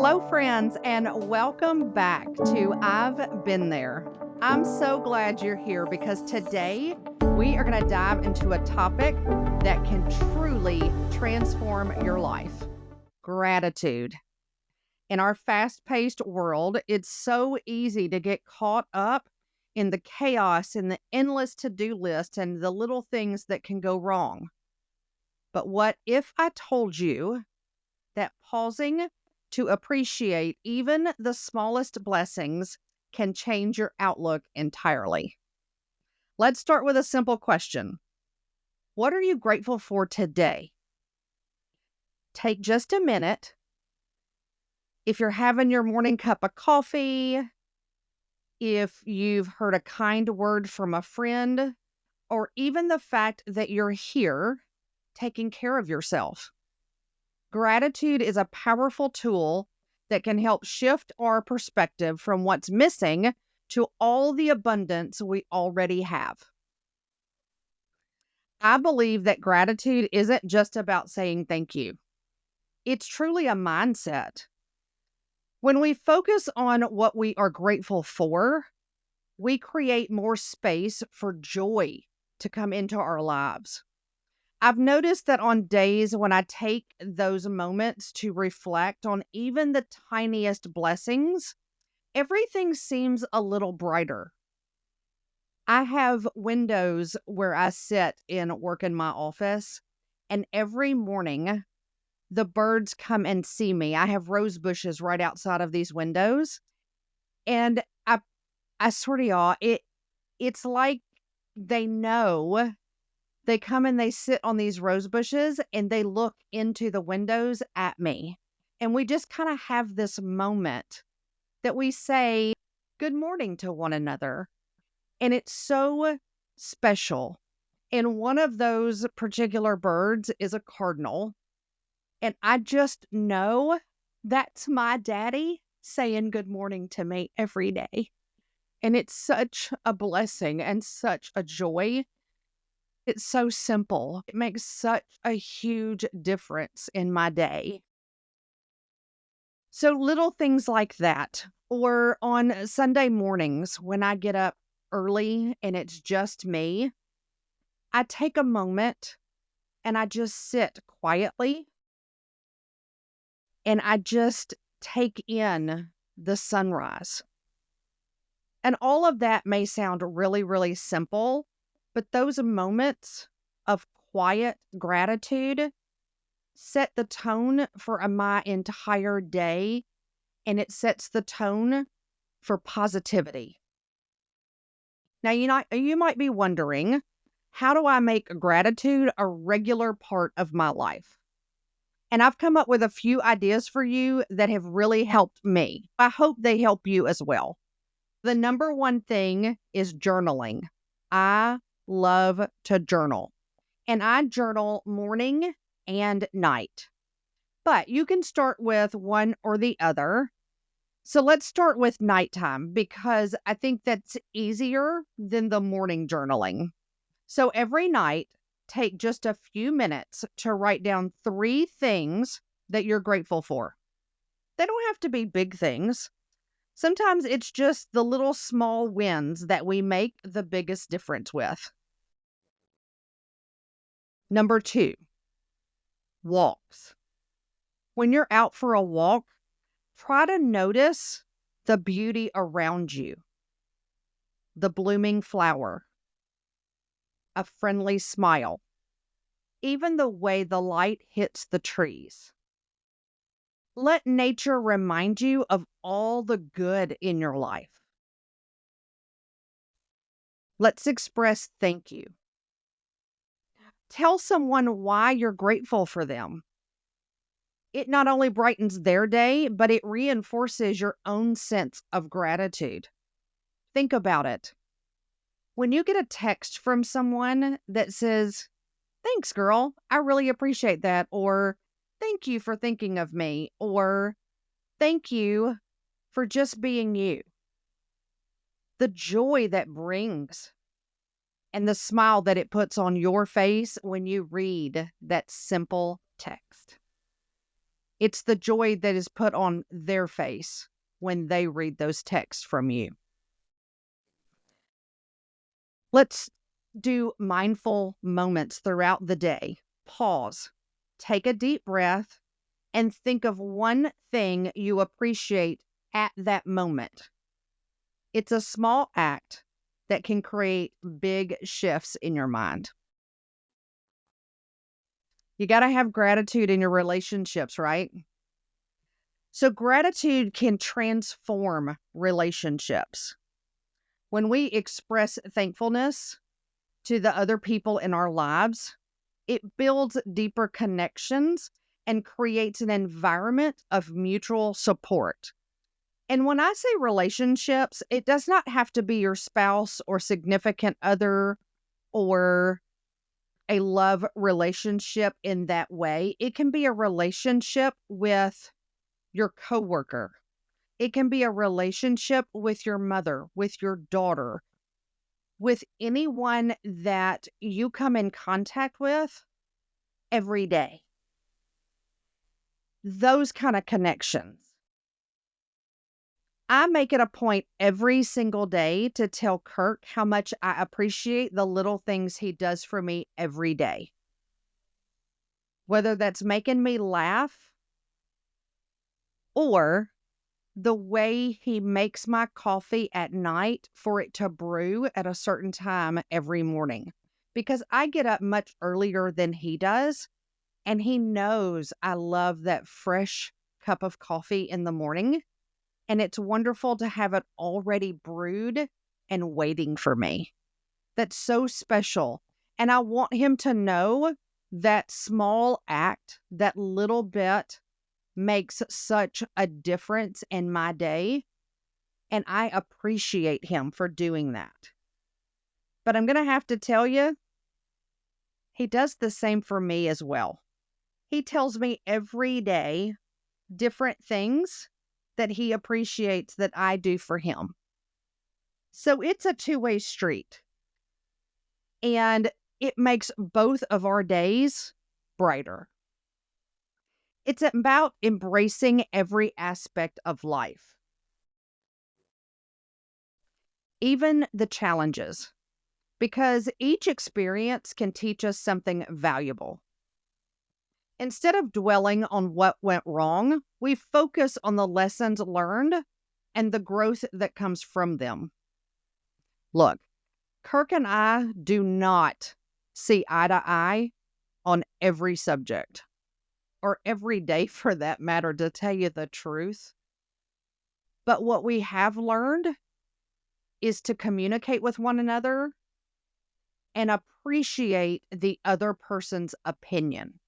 Hello, friends, and welcome back to I've Been There. I'm so glad you're here because today we are going to dive into a topic that can truly transform your life: gratitude. In our fast paced world, it's so easy to get caught up in the chaos and the endless to do list and the little things that can go wrong. But what if I told you that pausing to appreciate even the smallest blessings can change your outlook entirely? Let's start with a simple question. What are you grateful for today? Take just a minute. If you're having your morning cup of coffee, if you've heard a kind word from a friend, or even the fact that you're here taking care of yourself. Gratitude is a powerful tool that can help shift our perspective from what's missing to all the abundance we already have. I believe that gratitude isn't just about saying thank you. It's truly a mindset. When we focus on what we are grateful for, we create more space for joy to come into our lives. I've noticed that on days when I take those moments to reflect on even the tiniest blessings, everything seems a little brighter. I have windows where I sit and work in my office, and every morning the birds come and see me. I have rose bushes right outside of these windows, and I swear to y'all, it's like they know. They come and they sit on these rose bushes and they look into the windows at me. And we just kind of have this moment that we say good morning to one another. And it's so special. And one of those particular birds is a cardinal. And I just know that's my daddy saying good morning to me every day. And it's such a blessing and such a joy. It's so simple. It makes such a huge difference in my day. So little things like that. Or on Sunday mornings when I get up early and it's just me, I take a moment and I just sit quietly and I just take in the sunrise. And all of that may sound really, really simple, but those moments of quiet gratitude set the tone for my entire day, and it sets the tone for positivity. Now, you might be wondering, how do I make gratitude a regular part of my life? And I've come up with a few ideas for you that have really helped me. I hope they help you as well. The number one thing is journaling. I love to journal, and I journal morning and night. But you can start with one or the other. So let's start with nighttime because I think that's easier than the morning journaling. So every night, take just a few minutes to write down 3 things that you're grateful for. They don't have to be big things. Sometimes it's just the little small wins that we make the biggest difference with. Number 2, walks. When you're out for a walk, try to notice the beauty around you. The blooming flower, a friendly smile, even the way the light hits the trees. Let nature remind you of all the good in your life. Let's express thank you. Tell someone why you're grateful for them. It not only brightens their day, but it reinforces your own sense of gratitude. Think about it. When you get a text from someone that says, "Thanks, girl, I really appreciate that," or "Thank you for thinking of me," or "Thank you for just being you." The joy that brings and the smile that it puts on your face when you read that simple text. It's the joy that is put on their face when they read those texts from you. Let's do mindful moments throughout the day. Pause, take a deep breath, and think of one thing you appreciate at that moment. It's a small act that can create big shifts in your mind. You got to have gratitude in your relationships, right? So, gratitude can transform relationships. When we express thankfulness to the other people in our lives, it builds deeper connections and creates an environment of mutual support. And when I say relationships, it does not have to be your spouse or significant other or a love relationship in that way. It can be a relationship with your coworker. It can be a relationship with your mother, with your daughter, with anyone that you come in contact with every day. Those kind of connections. I make it a point every single day to tell Kirk how much I appreciate the little things he does for me every day. Whether that's making me laugh or the way he makes my coffee at night for it to brew at a certain time every morning. Because I get up much earlier than he does, and he knows I love that fresh cup of coffee in the morning. And it's wonderful to have it already brewed and waiting for me. That's so special. And I want him to know that small act, that little bit makes such a difference in my day. And I appreciate him for doing that. But I'm going to have to tell you, he does the same for me as well. He tells me every day different things that he appreciates that I do for him. So it's a two-way street. And it makes both of our days brighter. It's about embracing every aspect of life, even the challenges, because each experience can teach us something valuable. Instead of dwelling on what went wrong, we focus on the lessons learned and the growth that comes from them. Look, Kirk and I do not see eye to eye on every subject, or every day for that matter, to tell you the truth. But what we have learned is to communicate with one another and appreciate the other person's opinion.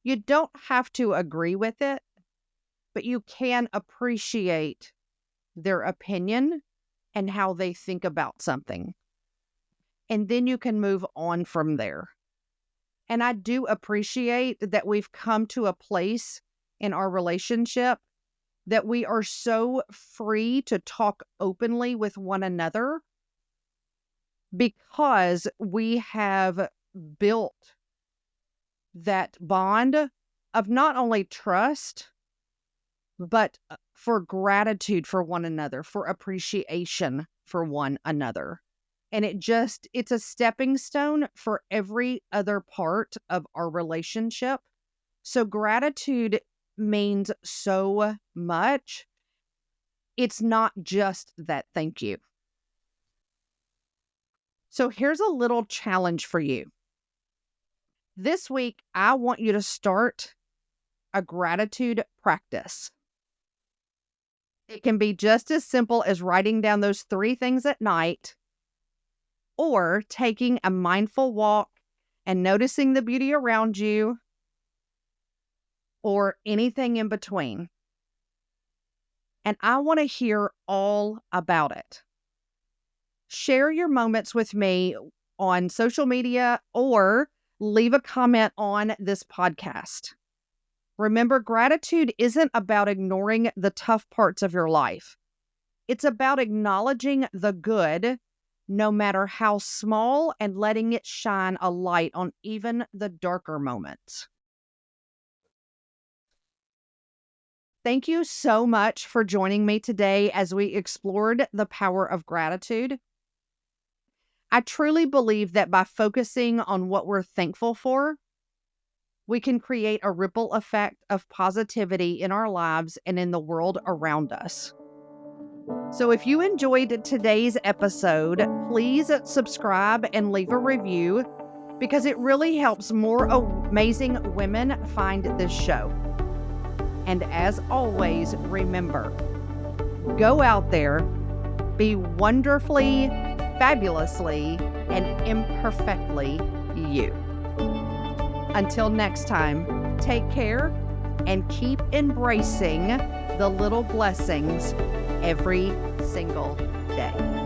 You don't have to agree with it, but you can appreciate their opinion and how they think about something. And then you can move on from there. And I do appreciate that we've come to a place in our relationship that we are so free to talk openly with one another because we have built that bond of not only trust, but for gratitude for one another, for appreciation for one another. And it's a stepping stone for every other part of our relationship. So gratitude means so much. It's not just that thank you. So here's a little challenge for you. This week, I want you to start a gratitude practice. It can be just as simple as writing down those 3 things at night or taking a mindful walk and noticing the beauty around you or anything in between. And I want to hear all about it. Share your moments with me on social media or leave a comment on this podcast. Remember, gratitude isn't about ignoring the tough parts of your life. It's about acknowledging the good, no matter how small, and letting it shine a light on even the darker moments. Thank you so much for joining me today as we explored the power of gratitude. I truly believe that by focusing on what we're thankful for, we can create a ripple effect of positivity in our lives and in the world around us. So, if you enjoyed today's episode, please subscribe and leave a review because it really helps more amazing women find this show. And as always, remember, go out there, be wonderfully, fabulously, and imperfectly you. Until next time, take care and keep embracing the little blessings every single day.